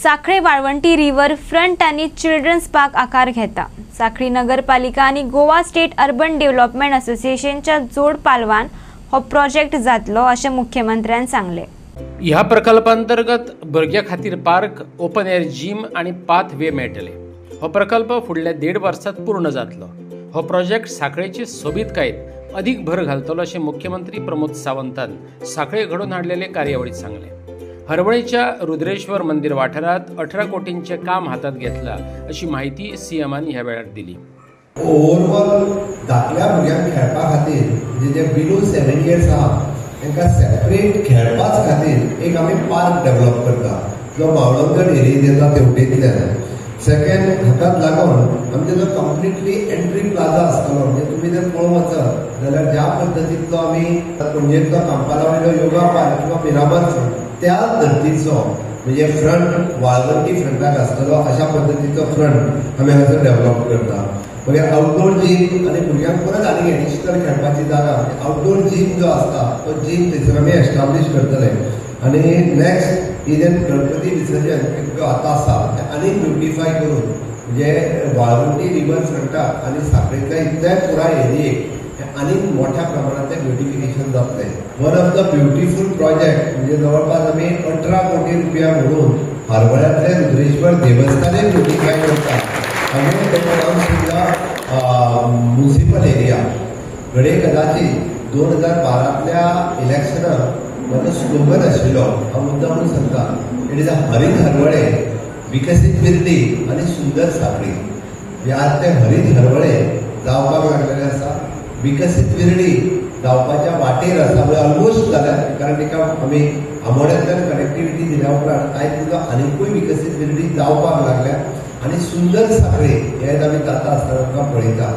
साखळे वाळवंटी river front आणि children's park आकार घेता। साखळी नगरपालिका आणि गोवा स्टेट अर्बन डेव्हलपमेंट असोसिएशनच्या जोड पालवान हो प्रोजेक्ट जातलो अशें मुख्यमंत्र्यान सांगले। ह्या प्रकल्पांतर्गत भुरग्यां खातीर पार्क, ओपन एअर जिम आणि पाथ वे मेळटले। हो प्रकल्प फुडल्या 1.5 वर्षांत पूर्ण जातलो। हो प्रोजेक्ट साखळेची सोबीतकायेत अधिक भर घालतलो अशें मुख्यमंत्री प्रमोद सावंतान साखळे घडोवन हाडलेले कार्यावळीत सांगले। हरवळेच्या रुद्रेश्वर मंदिर वाठारात 18 कोटींचे काम हातात घेतला अशी माहिती सीएमांनी ह्या वेळार दिली। ओव्हरऑल धाकल्या भुरग्यांक खेळपा खातीर जे बिलो 7 इयर्स आहा तांकां सेपरेट खेळपाच खातीर एक आमी पार्क डेव्हलप करता जो बावळंगड एरियेत येता तेवटेंतल्यान। सेकंड हाकाच लागून आमचे जो कंप्लिटली एंट्री प्लाझा आसतलो म्हणजे तुमी जर पळोवंक वचत जाल्यार ज्या पद्दतीचो आमी पणजेचो कांपालावाडीचो योगा पार्क किंवा मिरामार त्या धर्तीचो म्हणजे फ्रंट वाळवंटी फ्रंटाक आसतलो अशा पद्दतीचो फ्रंट आमी हांगासर डेव्हलप करता। मागीर आउटडोर जिम आणि भुरग्यांक परत आनी एडिशनल खेळपाची जागा आउटडोर जिम जो आसता तो जिम थंयसर आमी एस्टाब्लीश करतले। आणि नेक्स्ट ही जें गणपती विसर्जन जो आतां आसा तें आनी ब्युटिफाय करून म्हणजे वाळवंटी रिवर फ्रंटाक आनी साखळेंतल्या इतल्या पुराय एरियेक आनी मोठ्या प्रमाणांत ब्युटिफिकेशन जातलें। One of the beautiful project म्हणजे जवळपास आमी 18 कोटी रुपया म्हणून हरवळ्यांतले रुद्रेश्वर देवस्थानय ब्युटिफाय करता आनी तेका नांव सुद्दां म्युनिसिपल एरिया। घडये कदाचित 2012तल्या इलेक्शनाक म्हजो स्लोगन आशिल्लो हांव मुद्दामून सांगता, इट इज अ हरीत हरवळे विकसीत बिर्डी आनी सुंदर साखळी। हे आज ते हरीत हरवळे जावपाक लागलेले आसा, विकसीत बिर्डी जावपाच्या वाटेर आसा म्हणजे ऑलमोस्ट जाल्या, कारण तिका आमी आमोड्यांतल्यान कनेक्टिविटी दिल्या उपरांत आयज तुका आनिकूय विकसीत बिर्डी जावपाक लागल्या आनी सुंदर साखळी हे आमी जाता आसतना तुका पळयता।